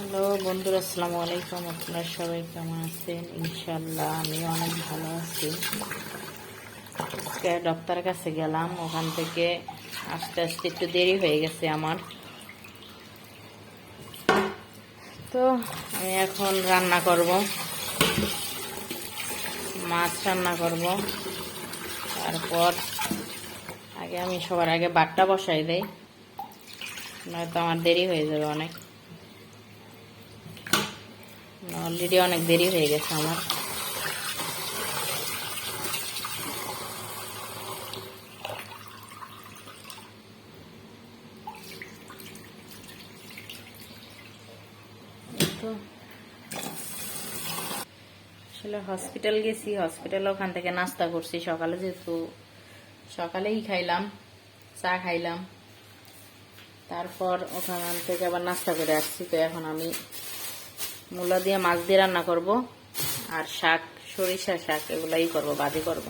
Hello বন্ধুরা, আসসালামু আলাইকুম। আপনারা সবাই কেমন আছেন? ইনশাল্লাহ আমি অনেক ভালো আছি। আজকে ডক্টরের কাছে গেলাম, ওখান থেকে আস্তে আস্তে একটু দেরি হয়ে গেছে আমার। তো আমি এখন রান্না করব, মাছ রান্না করব। তারপর আমি সবার আগে ভাতটা বসাই দেই, নয়তো আমার দেরি হয়ে যাবে অনেক। অলরেডি অনেক দেরি হয়ে গেছে আমার। তো আসলে হসপিটাল গেছি, হসপিটালে ওখান থেকে নাস্তা করছি সকালে, যেহেতু সকালেই খাইলাম, চা খাইলাম। তারপর ওখান থেকে আবার নাস্তা করে আসছি। তো এখন আমি মূলা দিয়ে মাছ দিয়ে রান্না করব, আর শাক, সরিষা শাক এগুলাই করব, ভাজি করব।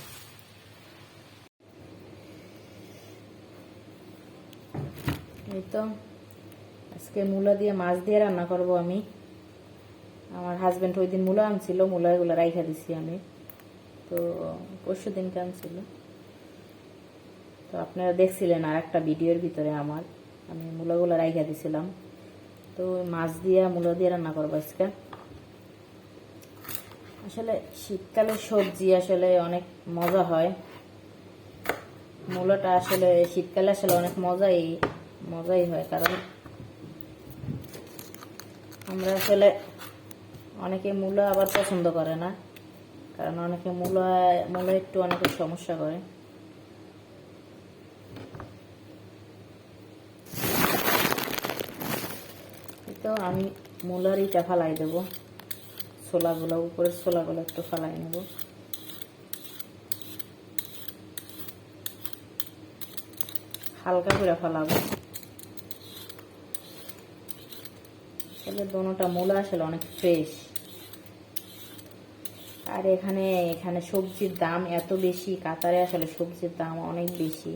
এই তো আজকে মূলা দিয়ে মাছ দিয়ে রান্না করব আমি। আমার হাজবেন্ড ওই দিন মূলা আনছিল, মূলা এগুলো রাইখা দিছি আমি। তো পরশু দিনকে আনছিল, তো আপনারা দেখছিলেন আর একটা ভিডিওর ভিতরে আমি মূলাগুলো রাইখা দিছিলাম। তো মাছ দিয়ে মূলা দিয়ে রান্না করবো আজকে। আসলে শীতকালে সবজি আসলে অনেক মজা হয়। মূলাটা আসলে শীতকালে আসলে অনেক মজাই হয়, কারণ আমরা আসলে অনেকে মূলা আবার পছন্দ করে না, কারণ অনেকে মূলা একটু অনেকের সমস্যা করে। তো আমি মূলার ইটা ফালাই দেবো, ছোলাগুলো, উপরের ছোলাগুলো একটু ফালাই নেব। হালকা করে ফালাবো। আসলে দোনোটা মূলা আসলে অনেক ফ্রেশ। আর এখানে সবজির দাম এত বেশি, কাতারে আসলে সবজির দাম অনেক বেশি।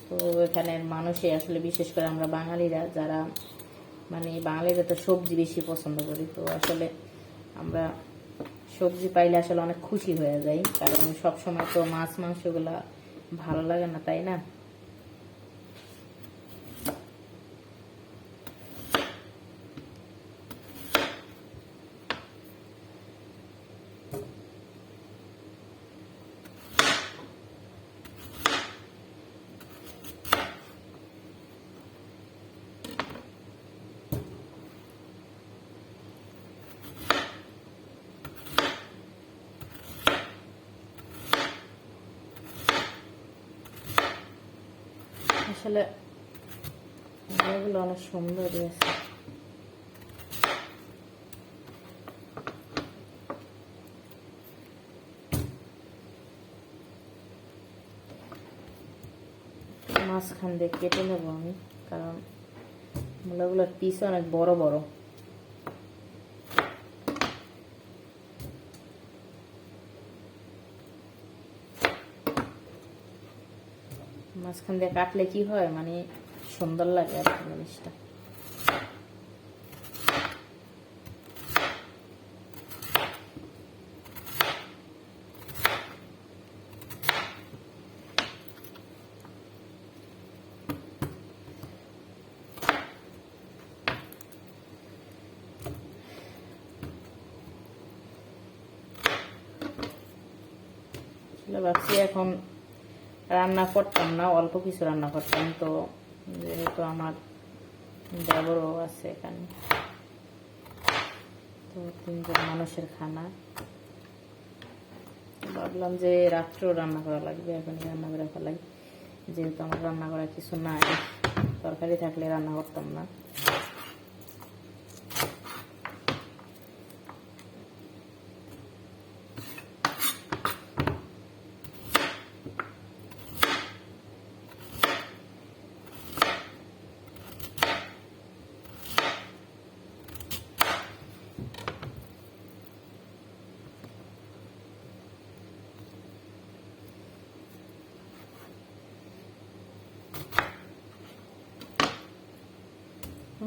তো এখানের মানুষে আসলে, বিশেষ করে আমরা বাঙালিরা যারা, বাঙালিরা তো সবজি বেশি পছন্দ করি। তো আসলে আমরা সবজি পাইলে আসলে অনেক খুশি হয়ে যাই, কারণ সবসময় তো মাছ মাংসগুলা ভালো লাগে না, তাই না? আসলে এগুলো অনেক সুন্দরই আছে। মাঝখান দিয়ে কেটে নেবো আমি, কারণ মূলাগুলোর পিস অনেক বড় বড়। মাঝখান দিয়ে কাটলে কি হয়, সুন্দর লাগে আর কি জিনিসটা। ভাবছি এখন রান্না করতাম না, অল্প কিছু রান্না করতাম। তো যেহেতু আমার দেবরও আছে এখানে, তো 3 জন মানুষের খানা, ভাবলাম যে রাত্রেও রান্না করা লাগবে, এখনই রান্না করে ফেলাই। যেহেতু আমার রান্না করার কিছু নাই, তরকারি থাকলে রান্না করতাম না।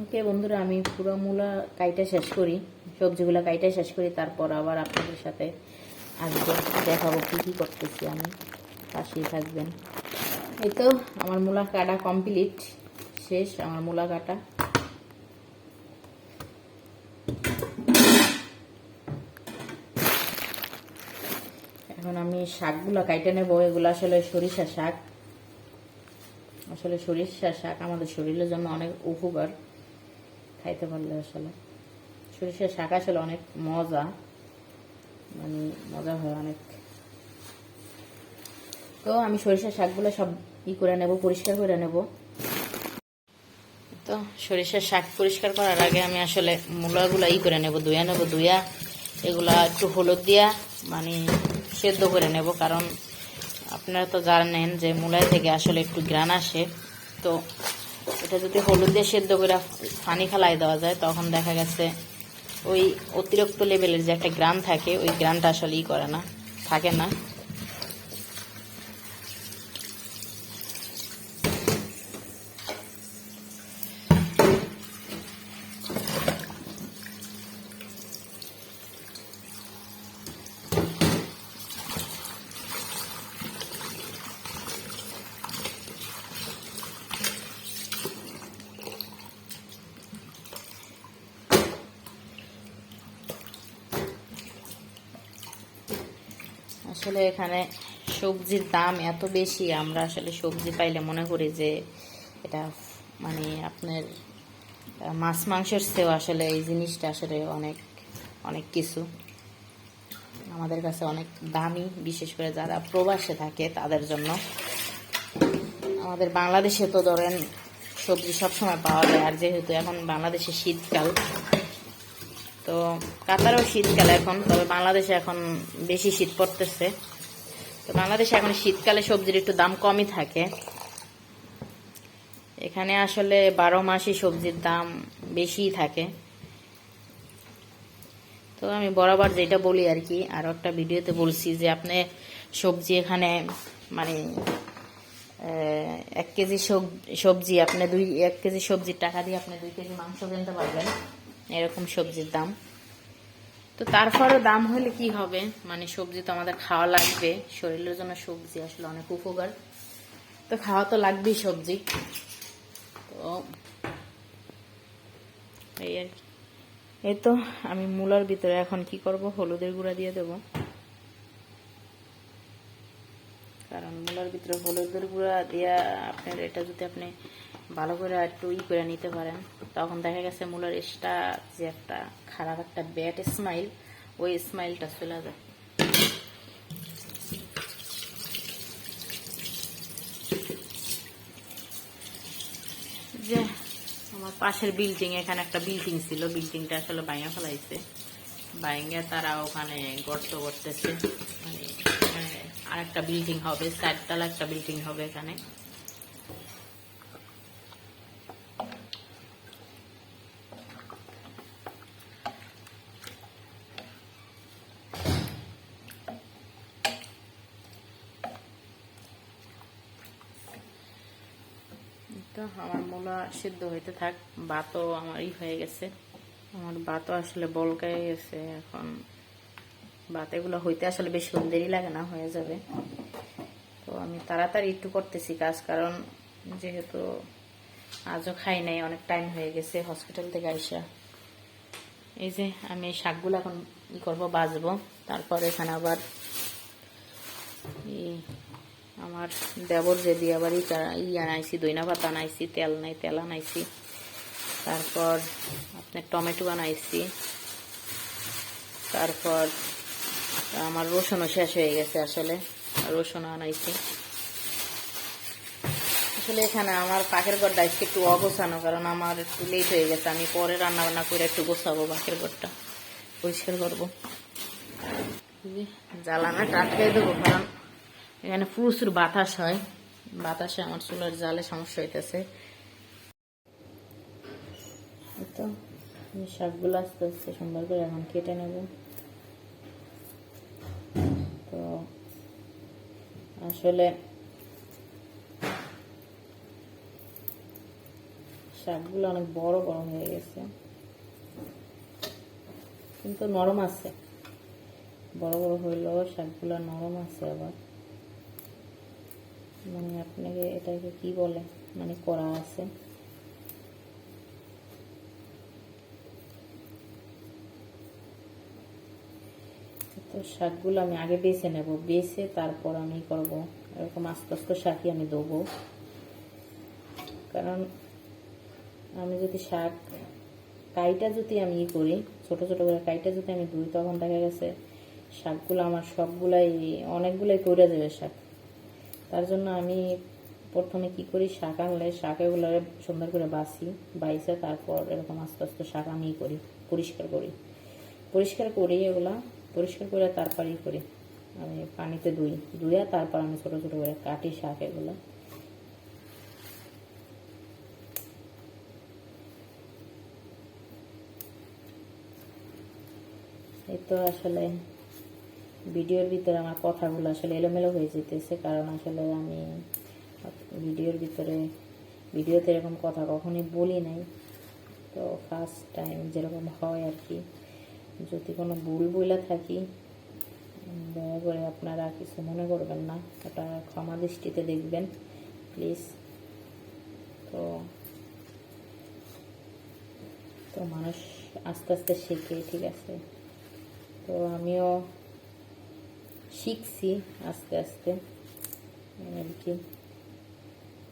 ওকে বন্ধুরা, আমি পুরো মূলা কাইটা শেষ করি, সবজিগুলো কাইটা শেষ করি, তারপর আবার আপনাদের সাথে আসবো, দেখাবো কী কী করতেছি আমি। পাশেই থাকবেন। এই তো আমার মূলা কাটা কমপ্লিট, শেষ আমার মূলা কাটা। এখন আমি শাকগুলো কাইটে নেব। এগুলো আসলে সরিষা শাক। আসলে সরিষা শাক আমাদের শরীরের জন্য অনেক উপকার, খাইতে পারলে আসলে সরিষা শাক আসলে অনেক মজা, মানে মজা হয় অনেক। তো আমি সরিষা শাকগুলো সব করে নেব, পরিষ্কার করে নেব। তো সরিষার শাক পরিষ্কার করার আগে আমি আসলে মূলাগুলো করে নেব, ধুয়ে নেব। ধুয়া এগুলা একটু হলুদ দিয়া মানে সেদ্ধ করে নেব, কারণ আপনারা তো জানেন যে মূলায় থেকে আসলে একটু ঘ্রাণ আসে। তো এটা যদি হলুদ দিয়ে সেদ্ধ করে পানি খালাই দেওয়া যায়, তখন দেখা গেছে ওই অতিরিক্ত লেভেলের যে একটা ঘ্রাণ থাকে, ওই ঘ্রাণটা আসলে করে না, থাকে না। আসলে এখানে সবজির দাম এত বেশি, আমরা আসলে সবজি পাইলে মনে করি যে এটা মানে আপনার মাছ মাংসের চেয়েও আসলে এই জিনিসটা আসলে অনেক অনেক কিছু আমাদের কাছে অনেক দামি, বিশেষ করে যারা প্রবাসে থাকে তাদের জন্য। আমাদের বাংলাদেশে তো ধরেন সবজি সবসময় পাওয়া যায়, আর যেহেতু এখন বাংলাদেশে শীতকাল, তো কাতারেও শীতকাল এখন, তবে বাংলাদেশে এখন বেশি শীত পড়তেছে। তো বাংলাদেশে এখন শীতকালে সবজির একটু দাম কমই থাকে। এখানে আসলে 12 মাসই সবজির দাম বেশিই থাকে। তো আমি বরাবর যেটা বলি আর কি, আর একটা ভিডিওতে বলছি যে আপনি সবজি এখানে মানে 1 কেজি সবজি আপনি 1 কেজি সবজির টাকা দিয়ে আপনি 2 কেজি মাংস কিনতে পারবেন, এরকম সবজির দাম। তো তারপরও দাম হলে কি হবে, মানে সবজি তো আমাদের খাওয়া লাগবে, শরীরের জন্য সবজি আসলে অনেক উপকার, তো খাওয়া তো লাগবেই সবজি। তো এই আর কি। এই তো আমি মূলার ভিতরে এখন কি করব, হলুদের গুঁড়া দিয়ে দেব, কারণ মূলার ভিতরে হলুদের গুঁড়া দিয়ে আপনার এটা যদি আপনি ভালো করে একটু করে নিতে পারেন, তখন দেখা গেছে মূলার এক্সট্রা যে একটা খারাপ একটা ব্যাড স্মাইল, ওই স্মাইলটা চলে যায়। যে আমার পাশের বিল্ডিং, এখানে একটা বিল্ডিং ছিল, বিল্ডিংটা আসলে ভাঙা ফেলাইছে, ভাঙে তারা ওখানে গর্ত করতেছে, মানে আর একটা বিল্ডিং হবে, 4 তলা একটা বিল্ডিং হবে এখানে। তো আমার মূলা সিদ্ধ হইতে থাক, ভাতও আমার হয়ে গেছে, আমার ভাতও আসলে বলকায় গেছে এখন। ভাত এগুলো হইতে আসলে বেশিক্ষণ দেরি লাগে না, হয়ে যাবে। তো আমি তাড়াতাড়ি একটু করতেছি কাজ, কারণ যেহেতু আজও খাই নাই, অনেক টাইম হয়ে গেছে হসপিটাল থেকে আইসা। এই যে আমি শাকগুলো এখন করবো, বাজবো, তারপর এখানে আবার আমার দেবর যে দিয়ে আবার আনাইছি, দইনা পাতা আনাইছি, তেল নাই তেল আনাইছি, তারপর আপনার টমেটো আনাইছি, তারপর আমার রসুনও শেষ হয়ে গেছে, আসলে রসুনও আনাইছি। আসলে এখানে আমার পাখির ঘরটা আজকে একটু অগোছানো, কারণ আমার একটু লেট হয়ে গেছে, আমি পরে রান্না বান্না করে একটু গোছাবো, পাখির ঘরটা পরিষ্কার করবো। জ্বালানাটা আটকাই দেবো, কারণ এখানে প্রচুর বাতাস হয়, বাতাসে আমার চুলার জালে সমস্যা হইতেছে। তো শাকগুলো আস্তে আস্তে সুন্দর করে এখন কেটে নেব। তো আসলে শাকগুলো অনেক বড় বড় হয়ে গেছে, কিন্তু নরম আছে। বড় বড় হইলেও শাকগুলো নরম আছে। আবার মানে আপনাকে এটাকে কি বলে, মানে করা আছে। তো শাকগুলো আমি আগে বেছে নেব, বেছে তারপর আমি করব। এরকম আস্তে আস্তে শাকই আমি দেবো, কারণ আমি যদি শাক কাইটা যদি আমি করি, ছোট ছোট করে কাইটা যদি আমি ধুই, তখন দেখা গেছে শাকগুলো আমার সবগুলাই অনেকগুলাই পড়ে যাবে শাক। তার জন্য আমি প্রথমে কি করি, শাক আনলে শাকগুলো সুন্দর করে বাইছে তারপর এরকম আস্তে আস্তে শাক আমি করি, পরিষ্কার করি এগুলা পরিষ্কার করে তারপরই করি আমি পানিতে ধুইয়া তারপর আমি ছোট ছোট করে কাটি শাক এগুলো। এই তো আসলে ভিডিওর ভিতরে আমার কথাগুলো আসলে এলোমেলো হয়ে যেতেছে, কারণ আসলে আমি ভিডিওতে এরকম কথা কখনই বলি নাই। তো ফার্স্ট টাইম যেরকম হয় আর কি। যদি কোনো ভুল বইলা থাকি, দয়া করে আপনারা কিছু মনে করবেন না, ওটা ক্ষমা দৃষ্টিতে দেখবেন প্লিজ। তো তো মানুষ আস্তে আস্তে শেখে, ঠিক আছে। তো আমিও শিখছি আস্তে আস্তে আর কি।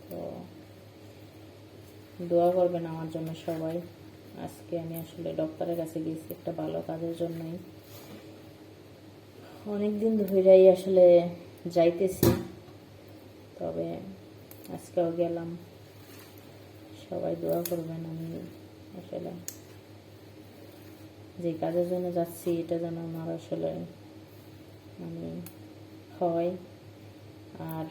তো দোয়া করবেন আমার জন্য সবাই। আজকে আমি আসলে ডক্টরের কাছে গেছি একটা ভালো কাজের জন্যই, অনেকদিন ধরেই আসলে যাইতেছি, তবে আজকেও গেলাম। সবাই দোয়া করবেন আমি আসলে যে কাজের জন্য যাচ্ছি এটা যেন আমার আসলে মানে হয়। আর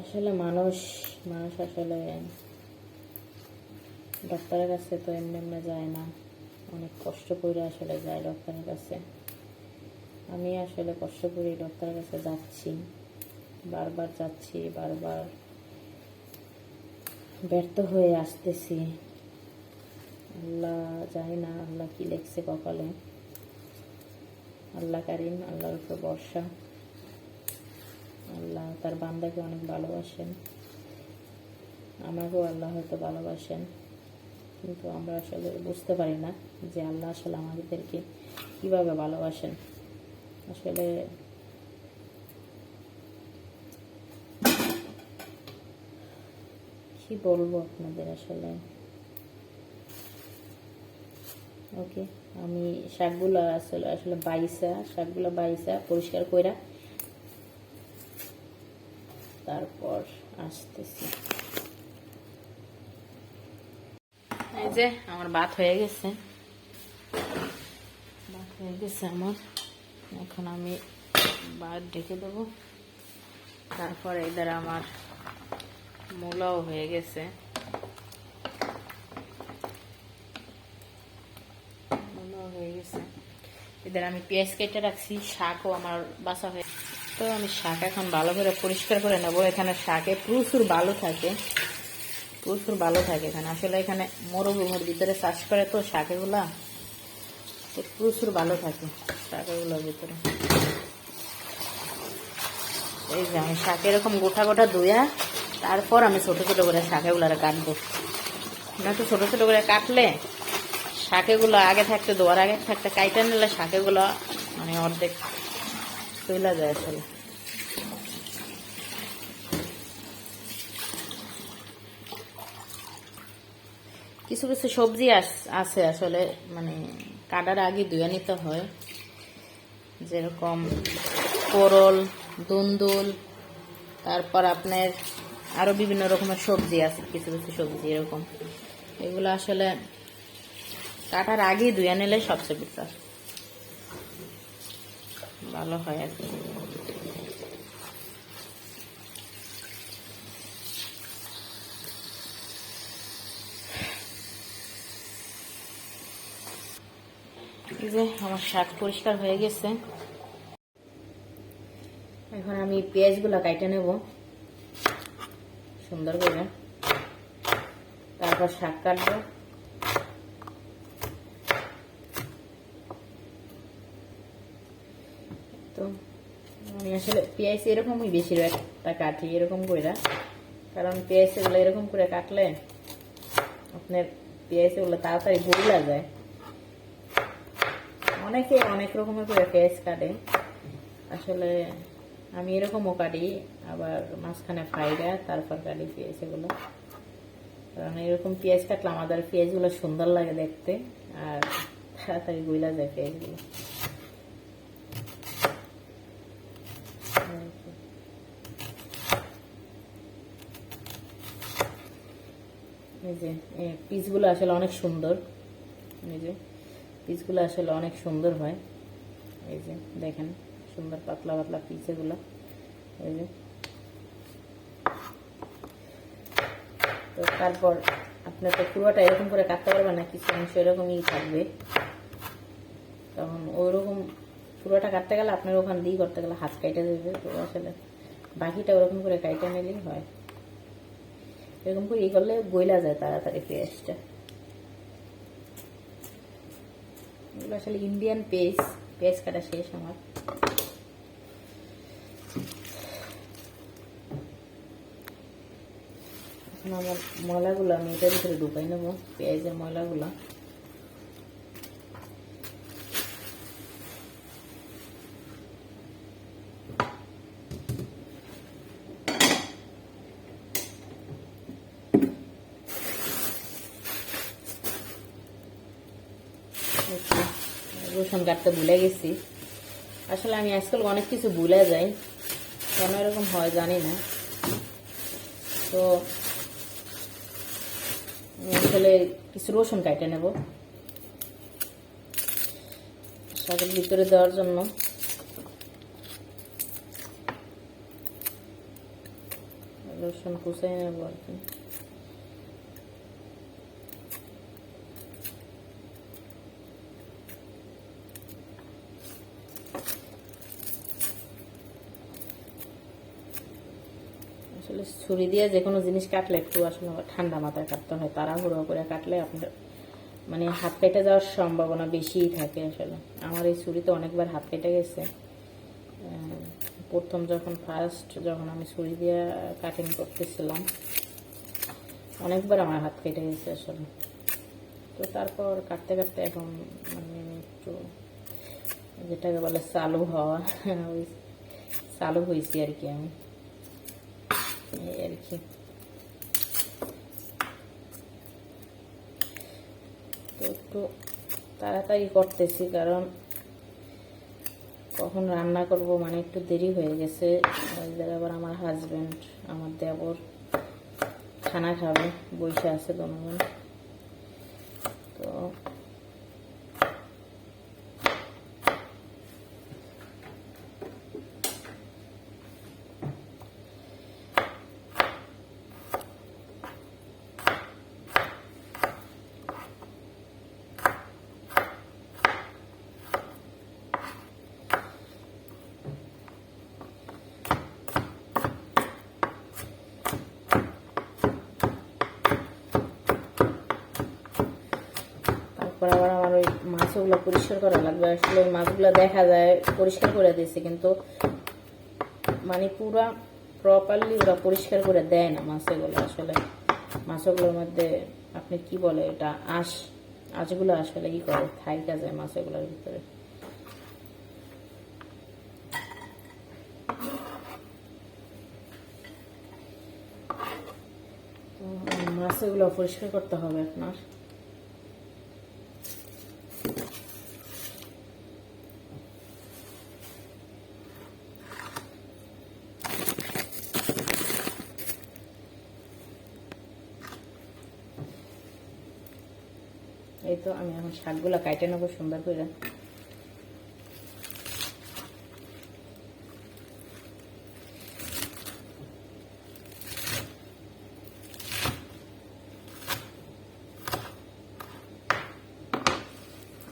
আসলে মানুষ আসলে ডক্টরের কাছে তো এমনি এমনি যায় না, অনেক কষ্ট করে আসলে যায় ডক্টরের কাছে। আমি আসলে কষ্ট করে ডক্টরের কাছে যাচ্ছি, বারবার যাচ্ছি, বারবার ব্যর্থ হয়ে আসতেছি। আল্লাহ জানি না আল্লাহ কি লেখছে কপালে। আল্লাহ কারিম, আল্লাহর উপর ভরসা। আল্লাহ তার বান্দাকে অনেক ভালোবাসেন, আমাকেও আল্লাহ হয়তো ভালোবাসেন, কিন্তু আমরা আসলে বুঝতে পারি না যে আল্লাহ আসলে আমাদেরকে কিভাবে ভালোবাসেন। আসলে কি বলবো আপনাদের আসলে। ওকে, আমি শাকগুলো আসলে বাইসা পরিষ্কার কইরা তারপর আসতেছি। এই যে আমার ভাত হয়ে গেছে আমার। এখন আমি ভাত ঢেকে দেবো। তারপর এদের আমার মূলাও হয়ে গেছে, এদের আমি পেঁয়াজ কেটে রাখছি। শাকও আমার বাসা হয়ে, তো আমি শাক এখন ভালো করে পরিষ্কার করে নেবো। এখানে শাকে প্রচুর বালু থাকে এখানে। আসলে এখানে মরুভূমির ভিতরে চাষ করে তো শাকেগুলা, প্রচুর ভালো থাকে শাকেগুলোর ভিতরে। এই যে আমি শাক এরকম গোটা গোটা ধুয়া তারপর আমি ছোট ছোট করে শাকেগুলারে কাটবো। না তো ছোট ছোট করে কাটলে শাকেগুলো আগে থাকতে ধোয়ার আগে থাকতে কাইটা নিলে শাকেগুলো মানে অর্ধেক চলে যায় আসলে। কিছু কিছু সবজি আছে আসলে মানে কাটার আগে ধুয়ে নিতে হয়, যেরকম করল, দুন্দুল, তারপর আপনার আরো বিভিন্ন রকমের সবজি আছে। কিছু কিছু সবজি এরকম, এগুলো আসলে কাটার আগে ধুয়ে নিলে সবচেয়ে বেটার ভালো হয় আর কি। এই যে আমার শাক পরিষ্কার হয়ে গেছে, এখন আমি পেঁয়াজগুলো কাটে নেব। সুন্দর করে। তারপর শাক কাটবো। তো আমি আসলে পেঁয়াজ এরকমই বেশিরভাগটা কাটি এরকম করে, কারণ পেঁয়াজ এগুলো এরকম করে কাটলে আপনার পেঁয়াজ এগুলো তাড়াতাড়ি গলা যায়। অনেকে অনেক রকমের করে পেঁয়াজ কাটে, আসলে আমি এরকমও কাটি, আবার মাঝখানে ফ্রাইডা তারপর কাটি পেঁয়াজ এগুলো। কারণ এরকম পেঁয়াজ কাটলে আমাদের পেঁয়াজগুলো সুন্দর লাগে দেখতে, আর তাড়াতাড়ি গলা যায় পেঁয়াজগুলো। এই যে পিসগুলো আসলে অনেক সুন্দর, এই যে পিসগুলো আসলে অনেক সুন্দর হয়। এই যে দেখেন সুন্দর পাতলা পাতলা পিস এগুলো। এই যে তো তারপর আপনার তো পুরোটা এরকম করে কাটতে পারবেন না, কিছু অংশ এরকমই থাকবে, তখন ওইরকম পুরোটা কাটতে গেলে আপনার ওখান দিয়ে করতে গেলে হাত কাইটে দেবে। তো আসলে বাকিটা ওরকম করে কাইটে নিলেই হয়। এরকম করে ই করলে গইলা যায় তাড়াতাড়ি পেঁয়াজটা। এগুলো আসলে ইন্ডিয়ান পেঁয়াজ কাটা শেষ আমার। এখন আমার ময়লাগুলো আমি এটার ভিতরে ঢুকাই নেবো, পেঁয়াজের ময়লাগুলো। রসুন কাটতে ভুলে গেছি, আসলে আমি আজকাল অনেক কিছু ভুলে যাই, কেন এরকম হয় জানি না। তো আসলে কিছু রসুন কাটে নেব শাকের ভিতরে দেওয়ার জন্য। রসুন কুচাই নেব আর কি। আসলে ছুরি দিয়ে যে কোনো জিনিস কাটলে একটু আসলে ঠান্ডা মাথায় কাটতে হয়, তাড়াহুড়ো করে কাটলে আপনার মানে হাত কেটে যাওয়ার সম্ভাবনা বেশিই থাকে। আসলে আমার এই ছুরিতে অনেকবার হাত কেটে গেছে। প্রথম যখন আমি ছুরি দিয়ে কাটিং করতেছিলাম অনেকবার আমার হাত কেটে গেছে আসলে। তো তারপর কাটতে কাটতে এখন মানে একটু যেটাকে বলে চালু হওয়া, ওই চালু হয়েছি আর কি আমি, এই আর কি। তো একটু তাড়াতাড়ি করতেছি, কারণ কখন রান্না করব মানে একটু দেরি হয়ে গেছে। আবার আমার হাজবেন্ড আমার দেবর খানা খাবে, বসে আছে দুজন। তো তারপর আবার আমার ওই মাছগুলো পরিষ্কার করা লাগবে। আসলে ওই মাছগুলো দেখা যায় পরিষ্কার করে দিয়েছে, কিন্তু মানে পুরা প্রপারলি ওরা পরিষ্কার করে দেয় না মাছগুলো। আসলে মাছগুলোর মধ্যে আপনি কি বলে এটা আঁশগুলো আসলে ই করে থাইকা যায় মাছগুলোর ভিতরে। মাছগুলো পরিষ্কার করতে হবে আপনার। এই তো আমি এখন শাকগুলো কাটে নেবো সুন্দর করে।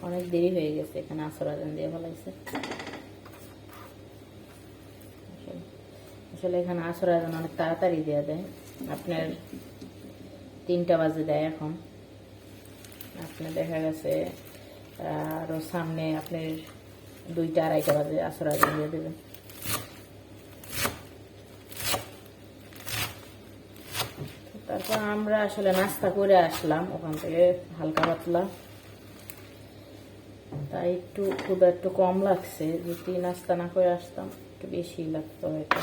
অনেক দেরি হয়ে গেছে, এখানে আসর আজান দিয়ে ফেলাইছে। আসলে এখানে আসর আজান অনেক তাড়াতাড়ি দেওয়া দেয়। আপনার 3টা বাজে দেয় এখন। আপনার দেখা গেছে আরও সামনে আপনার 2টা 2:30টা বাজে আসর আগে দিয়ে দেবেন। তারপর আমরা আসলে নাস্তা করে আসলাম ওখান থেকে হালকা পাতলা, তাই একটু ক্ষুধা একটু কম লাগছে। যদি নাস্তা না করে আসতাম একটু বেশি লাগতো হয়তো।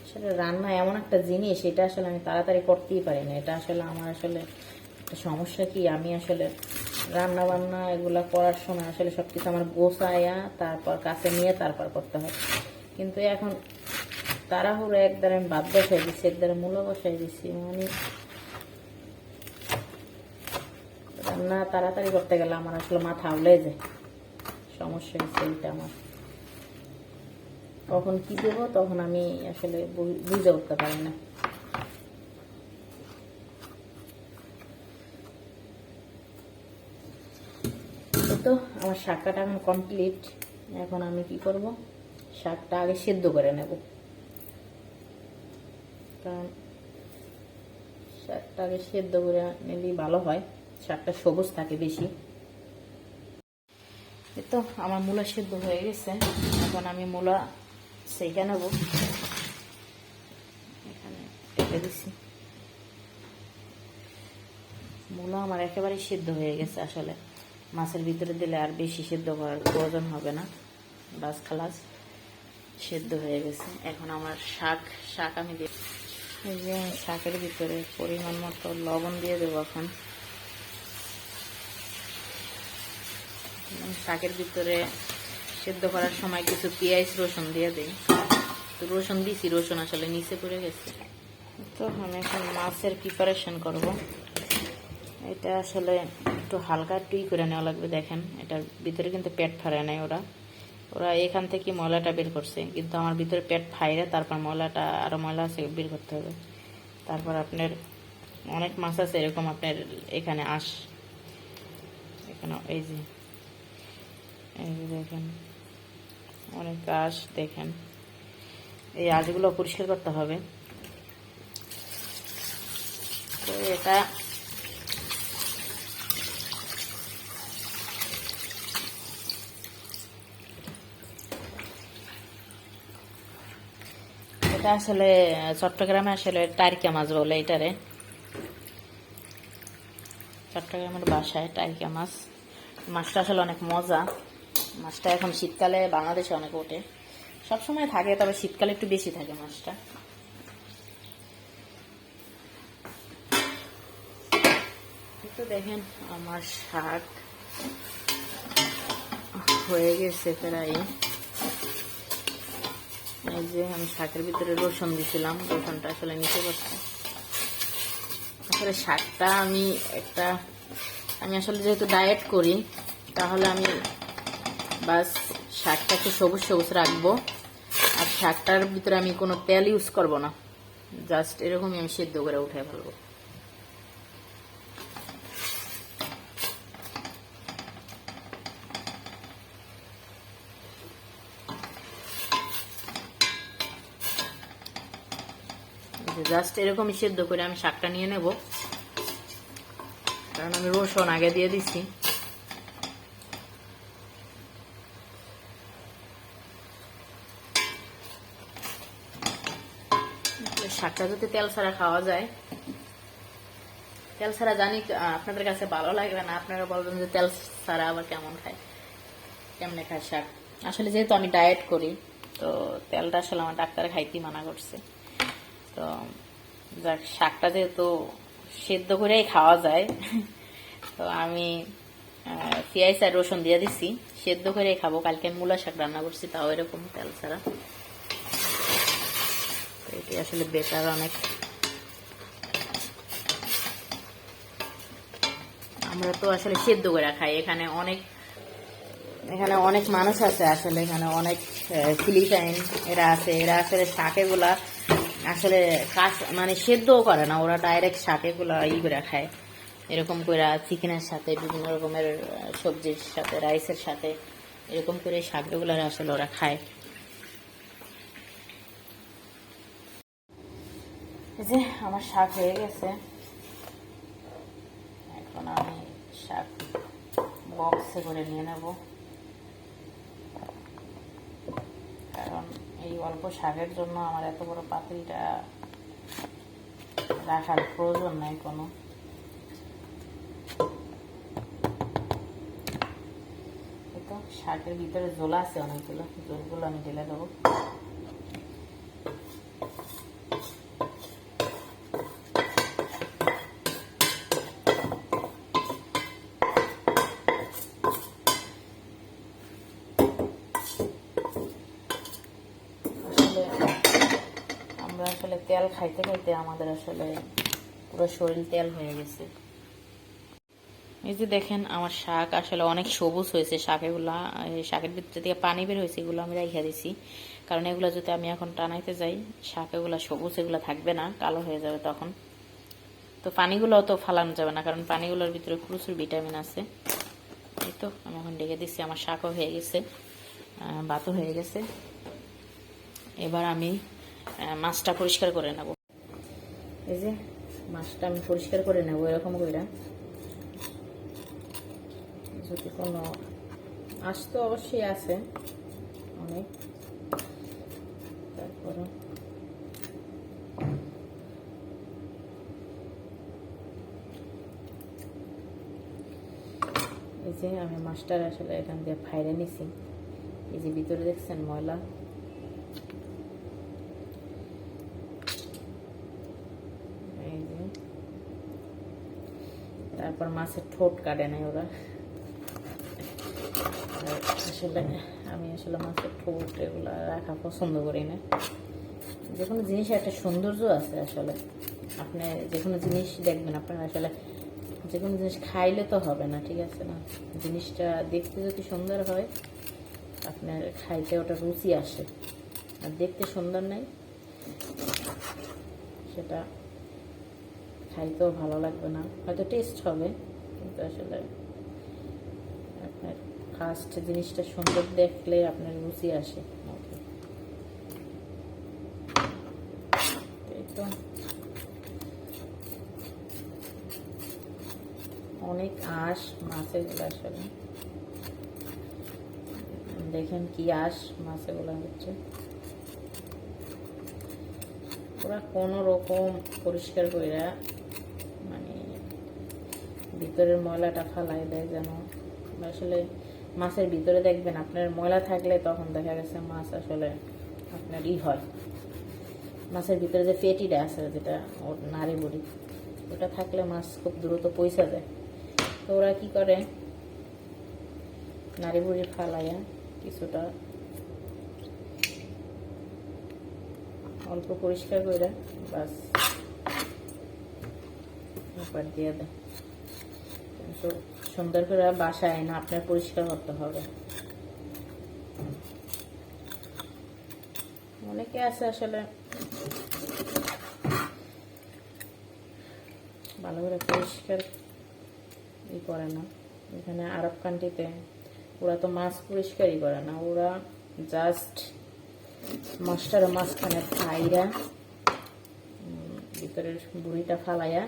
আসলে রান্না এমন একটা জিনিস, এটা আসলে আমি তাড়াতাড়ি করতেই পারি না। এটা আসলে আমার আসলে একটা সমস্যা কি, আমি আসলে রান্না বান্না এগুলা করার সময় আসলে সবকিছু আমার গোছায়া তারপর কাছে নিয়ে তারপর করতে হয়। কিন্তু এখন তাড়াহুড়ো একদারে আমি ভাত বসাই দিচ্ছি, একদারে মূলা বসাই দিচ্ছি, মানে রান্না তাড়াতাড়ি করতে গেলে আমার আসলে মাথা আউলে যায়। সমস্যা হচ্ছে এইটা আমার, কখন কি দেবো তখন আমি আসলে বুঝে উঠতে পারি না। তো আমার শাক কাটা এখন কমপ্লিট। এখন আমি কি করব, শাকটা আগে সেদ্ধ করে নেব, কারণ শাকটা আগে সেদ্ধ করে নিলেই ভালো হয়, শাকটা সবুজ থাকে বেশি। তো আমার মূলা সেদ্ধ হয়ে গেছে, এখন আমি মূলা সেঁকে নেব। এখানে কেটে দিচ্ছি। মূলা আমার একেবারে সিদ্ধ হয়ে গেছে। আসলে মাছের ভিতরে দিলে আর বেশি সিদ্ধ করার প্রয়োজন হবে না, বাস খালাস সিদ্ধ হয়ে গেছে। এখন আমার শাক আমি দিয়ে, এই যে শাকের ভিতরে পরিমাণ মতো লবণ দিয়ে দেবো। এখন শাকের ভিতরে সিদ্ধ করার সময় কিছু পেঁয়াজ রসুন দিয়ে দিই। তো রসুন দিছি, রসুন আসলে নিচে পড়ে গেছে। তো আমি এখন মাছের প্রিপারেশন করব। এটা আসলে একটু হালকা টুই করে নেওয়া লাগবে। দেখেন এটার ভিতরে কিন্তু পেট ফাড়ে নাই, ওরা এখান থেকে ময়লাটা বের করছে, কিন্তু আমার ভিতরে পেট ফাইরে তারপর ময়লাটা আরও ময়লা আছে বের করতে হবে। তারপর আপনার অনেক মাছ আছে এরকম, আপনার এখানে এখানে এই যে দেখেন অনেক আঁশ, দেখেন এই আঁশগুলো পরিষ্কার করতে হবে। তো এটা আসলে চট্টগ্রামে আসলে টাইরকা মাছ বলে এটারে, চট্টগ্রামের বাসায় টাইরকা মাছ। মাছটা আসলে অনেক মজা। মাছটা এখন শীতকালে বাংলাদেশে অনেক ওঠে, সবসময় থাকে, তবে শীতকালে একটু বেশি থাকে মাছটা। তো দেখেন আমার শাক হয়ে গেছে প্রায়। এই যে আমি শাকের ভিতরে রসুন দিছিলাম, রসুনটা আসলে নিচে পড়ছে। আসলে শাকটা আমি আসলে যেহেতু ডায়েট করি, তাহলে আমি বাস শাকটা একটু সবুজ সবুজ রাখবো। আর শাকটার ভিতরে আমি কোনো তেল ইউজ করব না, জাস্ট এরকমই আমি সিদ্ধ করে উঠে ফেলবো। জাস্ট এরকমই সিদ্ধ করে আমি শাকটা নিয়ে নেব, কারণ আমি রসুন আগে দিয়ে দিচ্ছি। শাকটা যদি তেল ছাড়া খাওয়া যায়, তেল ছাড়া জানি আপনাদের কাছে ভালো লাগবে না, আপনারা বলবেন যে তেল ছাড়া আবার কেমনে খায় শাক। আসলে যেহেতু আমি ডায়েট করি, তো তেলটা আসলে আমার ডাক্তারে খাইতেই মানা করছে। তো যাক, শাকটা যেহেতু সেদ্ধ করেই খাওয়া যায়, তো আমি পেঁয়াজ আর রসুন দিয়ে দিছি, সেদ্ধ করেই খাবো। কালকে মূলা শাক রান্না করছি, তাও এরকম তেল ছাড়া। এটি আসলে বেটার অনেক। আমরা তো আসলে সেদ্ধ করে খাই। এখানে অনেক মানুষ আছে, আসলে এখানে অনেক ফিলিপাইন এরা আছে, এরা আসলে শাকেগুলা আসলে মানে সেদ্ধও করে না, ওরা ডাইরেক্ট শাকেগুলা করে খায়, এরকম করে চিকেনের সাথে, বিভিন্ন রকমের সবজির সাথে, রাইসের সাথে, এরকম করে শাকগুলো আসলে ওরা খায়। এই যে আমার শাক হয়ে গেছে, এখন আমি শাক বক্সে করে নিয়ে নেব, কারণ এই অল্প শাকের জন্য আমার এত বড় পাতিলটা রাখার প্রয়োজন নাই কোনো। তো শাকের ভিতরে ঝোল আছে অনেকগুলো, ঝোলগুলো আমি ঢেলে দেবো। আমরা আসলে তেল খাইতে খাইতে আমাদের আসলে পুরো শরীর তেল হয়ে গেছে। এই যে দেখেন আমার শাক আসলে অনেক সবুজ হয়েছে, শাকেগুলা শাকের ভিতরে থেকে পানি বের হয়েছে, এগুলো আমি রেখে দিছি, কারণ এগুলো যদি আমি এখন টানাইতে যাই শাকেগুলা সবুজ এগুলো থাকবে না, কালো হয়ে যাবে তখন। তো পানিগুলোও তো ফালানো যাবে না, কারণ পানিগুলোর ভিতরে প্রচুর ভিটামিন আছে। এই তো আমি এখন রেখে দিচ্ছি, আমার শাকও হয়ে গেছে, ভাতও হয়ে গেছে। এবার আমি মাছটা পরিষ্কার করে নেব। এই যে মাছটা আমি পরিষ্কার করে নেব এরকম করে, যদি কোনো আঁশ তো অবশ্যই আছে অনেক, তারপরে এই যে আমি মাছটার আসলে এখান দিয়ে ফাইরে নিছি। এই যে ভিতরে দেখছেন ময়লা, এই যে তারপর মাছের ঠোঁট কাটে নাই ওরা। আসলে আমি আসলে মাছের ঠোঁট এগুলো রাখা পছন্দ করি না। যে কোনো জিনিসের একটা সৌন্দর্য আছে আসলে, আপনি যে কোনো জিনিস দেখবেন, আপনার আসলে যে কোনো জিনিস খাইলে তো হবে না, ঠিক আছে না, জিনিসটা দেখতে যদি সুন্দর হয় আপনার খাইতে ওটা রুচি আসে, আর দেখতে সুন্দর নাই সেটা খাইতেও ভালো লাগবে না, হয়তো টেস্ট হবে কিন্তু আসলে আপনার ফার্স্ট জিনিসটা সুন্দর দেখলে আপনার রুচি আসে। এই তো অনেক আঁশ মাছেগুলো, আসলে দেখেন কি আঁশ মাছেগুলো হচ্ছে, ওরা কোনো রকম পরিষ্কার করে মানে ভিতরের ময়লাটা ফালাই দেয় যেন। আসলে মাছের ভিতরে দেখবেন আপনার ময়লা থাকলে তখন দেখা গেছে মাছ আসলে আপনার হয়, মাছের ভিতরে যে পেটিটা আছে যেটা ওর নাড়ি বুড়ি, ওটা থাকলে মাছ খুব দ্রুত পয়সা যায়। তো ওরা কি করে নাড়ি বুড়ি ফালাইয়া কিছুটা অল্প পরিষ্কার করে বাস ব্যাপার দিয়ে দেয়, কিন্তু সুন্দর করে বাসায় না আপনার পরিষ্কার করতে হবে। অনেকে আছে আসলে ভালো করে পরিষ্কার করে না, এখানে আরব কান্ট্রিতে ওরা তো মাছ পরিষ্কারই করে না, ওরা জাস্ট মাছটার মাঝখানে ফাইরা ভিতরের বুড়িটা ফালাইয়া,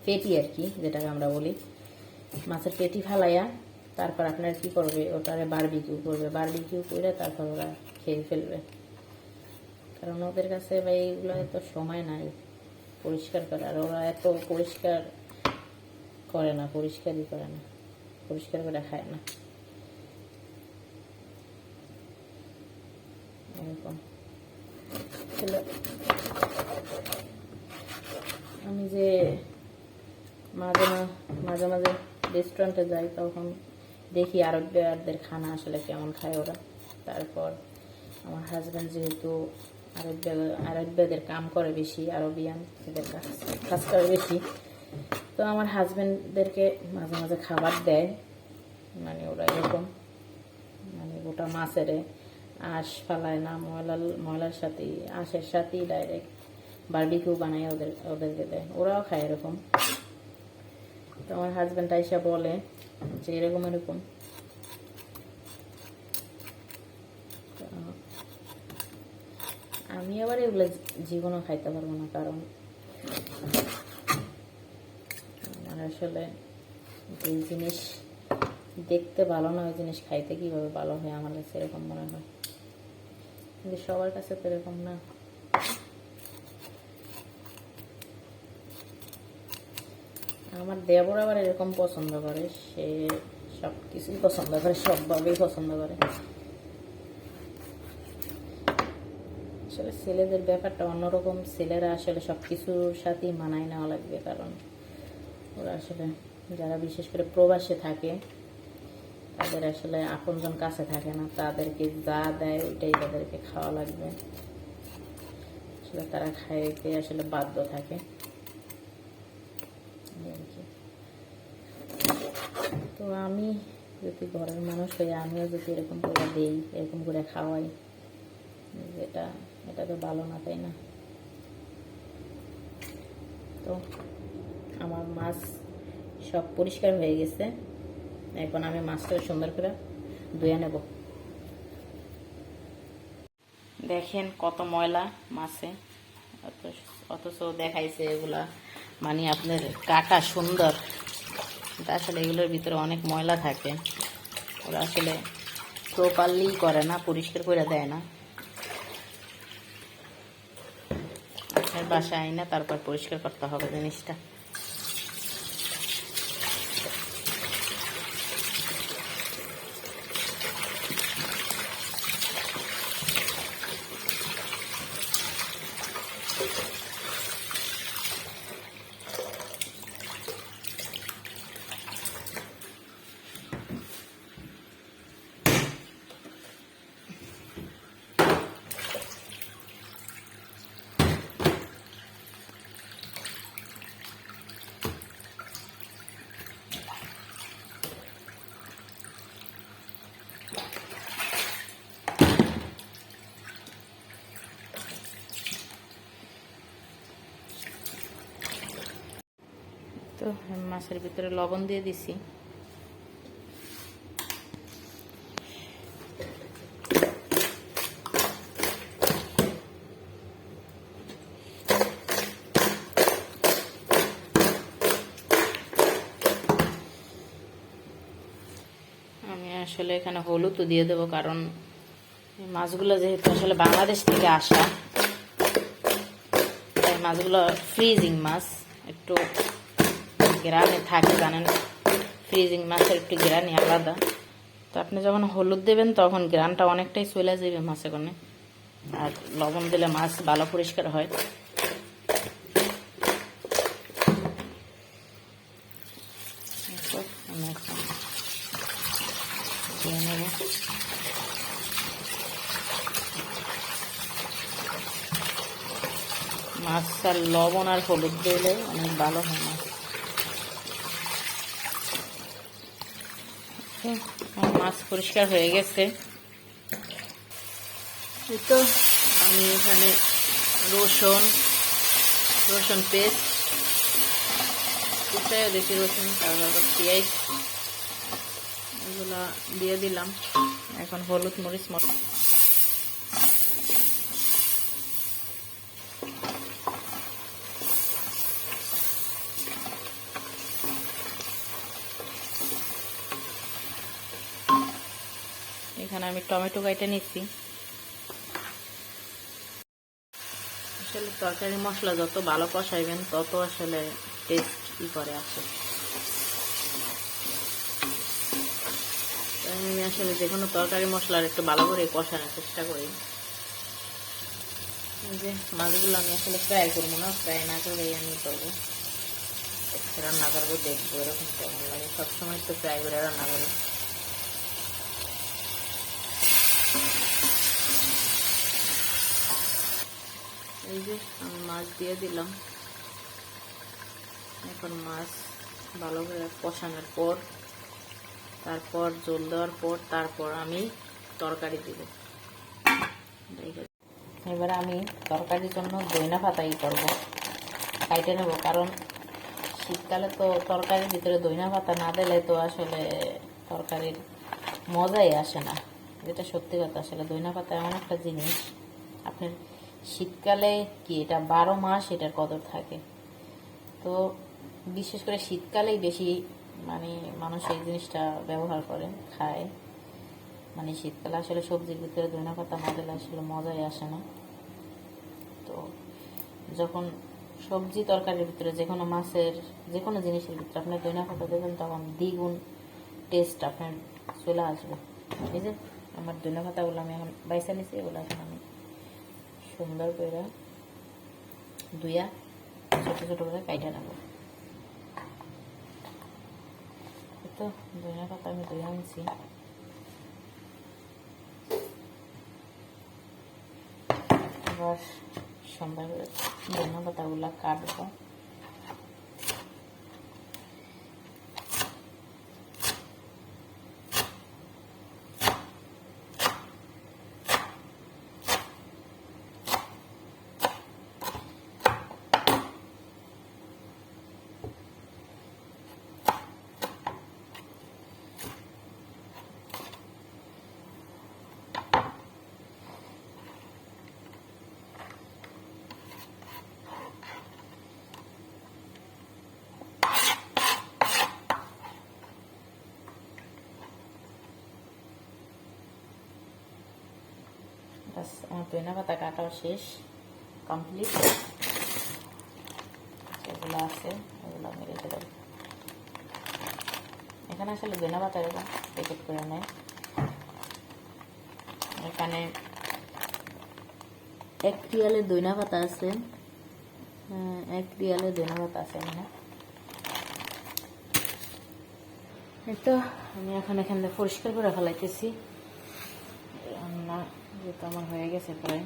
পেটি আর কি যেটাকে আমরা বলি, মাছের পেটি ফালাইয়া তারপর আপনার কি করবে ওটারে বারবিকিউ করবে, বারবিকিউ করে তারপর ওরা খেয়ে ফেলবে, কারণ ওদের কাছে ভাই এইগুলো এত সময় নাই পরিষ্কার করে, আর ওরা এত পরিষ্কার করে না, পরিষ্কারই করে না, পরিষ্কার করে খায় না এরকম। আমি যে মাঝে মাঝে মাঝে রেস্টুরেন্টে যাই তখন দেখি আরবদের খানা আসলে কেমন খায় ওরা। তারপর আমার হাজব্যান্ড যেহেতু আরবদের কাম করে বেশি, আরবিয়ান এদের কাজ করে বেশি, তো আমার হাজব্যান্ডদেরকে মাঝে মাঝে খাবার দেয়, মানে ওরা এরকম মানে গোটা মাছের আঁশ ফালায় না, ময়লার সাথেই আঁশের সাথেই ডাইরেক্ট বারবিকিউ বানায় ওদেরকে দেয়, ওরাও খায় এরকম। তো আমার হাজব্যান্ড আইসা বলে যে এরকম এরকম, আমি আবার এগুলো জীবনও খাইতে পারবো না, কারণ আমার আসলে এই জিনিস দেখতে ভালো না, ওই জিনিস খাইতে কীভাবে ভালো হয় আমার কাছে এরকম মনে হয়, কিন্তু সবার কাছে তো এরকম না। আমার দেবর আবার এরকম পছন্দ করে, সে সব কিছুই পছন্দ করে, সবভাবেই পছন্দ করে। আসলে ছেলেদের ব্যাপারটা অন্যরকম, ছেলেরা আসলে সব কিছুর সাথেই মানায় নেওয়া লাগবে, কারণ ওরা আসলে যারা বিশেষ করে প্রবাসে থাকে তাদের আসলে আপনজন কাছে থাকে না, তাদেরকে যা দেয় ওইটাই তাদেরকে খাওয়া লাগবে, আসলে তারা খাইতে আসলে বাধ্য থাকে। তো আমি যদি ঘরের মানুষ হই, আমিও যদি এরকম করে দিই, এরকম করে খাওয়াই, এটা তো ভালো না, তাই না? তো আমার মাছ সব পরিষ্কার হয়ে গেছে, এখন আমি মাছটা সুন্দর করে ধুয়ে নেব। দেখেন কত ময়লা মাছে, অথচ দেখাইছে এগুলা মানে আপনার কাটা সুন্দর, আসলে এগুলোর ভিতরে অনেক ময়লা থাকে, ওরা আসলে প্রপারলি করে না, পরিষ্কার করে দেয় না। আপনার বাসায় আইনা তারপর পরিষ্কার করতে হবে জিনিসটা। তো মাছের ভিতরে লবণ দিয়ে দিছি, আমি আসলে এখানে হলুদও দিয়ে দেবো, কারণ এই মাছগুলো যেহেতু আসলে বাংলাদেশ থেকে আসা, তাই মাছগুলো ফ্রিজিং মাছ, একটু গ্রানে থাকে, জানেন ফ্রিজিং মাছের একটু গ্রানি আলাদা। তো আপনি যখন হলুদ দেবেন তখন গ্রানটা অনেকটাই চলে যাবে মাছে কোনে, আর লবণ দিলে মাছ ভালো পরিষ্কার হয়। মাছ আর লবণ আর হলুদ দিলে অনেক ভালো হয় মাছ। মাছ পরিষ্কার হয়ে গেছে। তো আমি এখানে রসুন পেস্ট কুচাইও দেখি, রসুন তারপর পেঁয়াজ এগুলা দিয়ে দিলাম। এখন হলুদ মরিচ মশলা এখানে আমি টমেটো কেটে নিচ্ছি। আসলে তরকারি মশলা যত ভালো কষাইবেন তত আসলে টেস্ট করে আসে। আমি আসলে যে কোনো তরকারি মশলার একটু ভালো করে কষানোর চেষ্টা করি। এই যে মাছগুলো আমি আসলে ফ্রাই করবো না, ফ্রাই না করেই আমি করবো, রান্না করবো, দেখবো এরকম কেমন লাগে। সবসময় তো ফ্রাই করে রান্না করি। এই যে আমি মাছ দিয়ে দিলাম। এখন মাছ ভালো করে কষানোর পর, তারপর জল দেওয়ার পর, তারপর আমি তরকারি দিব। এবারে আমি তরকারির জন্য দইনা পাতা করবো, কাইটে নেব, কারণ শীতকালে তো তরকারির ভিতরে দইনা পাতা না দিলে তো আসলে তরকারির মজাই আসে না, যেটা সত্যি কথা। আসলে দইনা পাতা এমন একটা জিনিস, আপনার শীতকালে কি এটা 12 মাস এটার কদর থাকে। তো বিশেষ করে শীতকালেই বেশি মানে মানুষ এই জিনিসটা ব্যবহার করে, খায়। মানে শীতকালে আসলে সবজির ভিতরে ধনিয়া পাতা না দিলে আসলে মজাই আসে না। তো যখন সবজি তরকারির ভিতরে যে কোনো মাছের যে কোনো জিনিসের ভিতরে আপনি ধনিয়া পাতা দেবেন তখন দ্বিগুণ টেস্ট আপনার চলে আসবে। এই যে আমার ধনিয়া পাতাগুলো আমি এখন বাইসা নিছি, এগুলো এখন আমি সুন্দর করে ধুইয়া ছোটো ছোটো করে কাইটা নেবো। তো ধনিয়া পাতা আমি ধুয়ে আনছি, এবার সুন্দর করে ধনিয়া পাতাগুলো কাটবো। আমার ধনিয়া পাতা কাটাও শেষ, কমপ্লিট। যেগুলো আছে ওগুলো আমি রেখে দেবো। এখানে আসলে ধনিয়া পাতা এরকম প্যাকেট করে নেয়। এখানে 1 রিয়ালের ধনিয়া পাতা আছে, 1 রিয়ালের ধনিয়া পাতা আছে এখানে। তো আমি এখন এখান থেকে পরিষ্কার করে ফেলাইতেছি। রান্না যেহেতু আমার হয়ে গেছে প্রায়।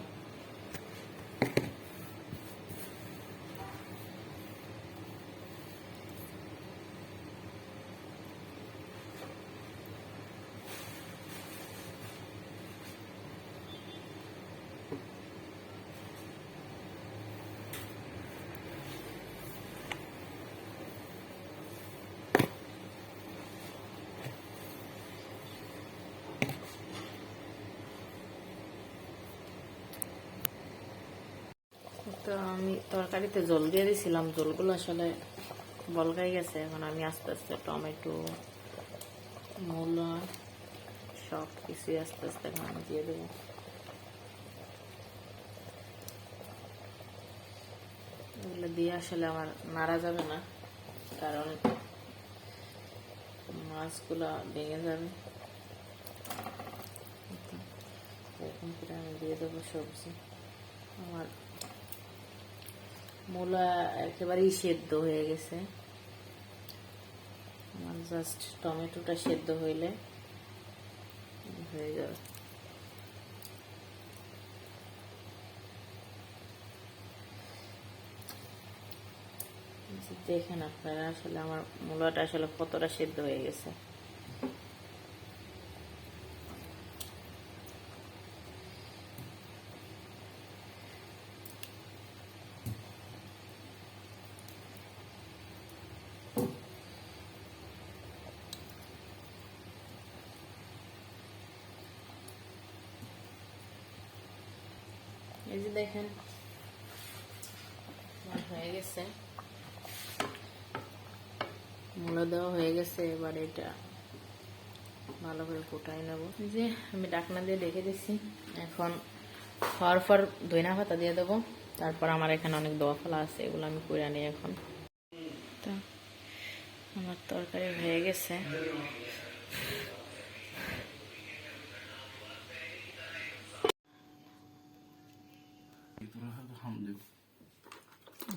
তো আমি তরকারিতে জল দিয়ে দিয়েছিলাম, জলগুলো আসলে বলকাই গেছে। এখন আমি আস্তে আস্তে টমেটো, মূলা সব কিছুই আস্তে আস্তে এখন দিয়ে দেবো। এগুলো দিয়ে আসলে আমার নাড়া যাবে না, কারণ মাছগুলো ভেঙে যাবে। এখন করে আমি দিয়ে দেবো সবজি। আমার মূলা একেবারেই সেদ্ধ হয়ে গেছে, আমার জাস্ট টমেটোটা সেদ্ধ হইলে হয়ে যাবে। দেখেন আপনারা আসলে আমার মূলাটা আসলে কতটা সেদ্ধ হয়ে গেছে। এই যে দেখেন হয়ে গেছে, মূলা দেওয়া হয়ে গেছে। এবার এটা ভালো করে ফুটাই নেব। যে আমি ডাকনা দিয়ে ঢেকে দিচ্ছি। এখন হওয়ার পর ধনিয়া পাতা দিয়ে দেবো। তারপর আমার এখানে অনেক দোয়া ফলা আছে, এগুলো আমি করে নিই এখন। তো আমার তরকারি হয়ে গেছে।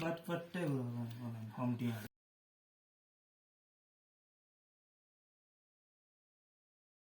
বাট বাটটাই হম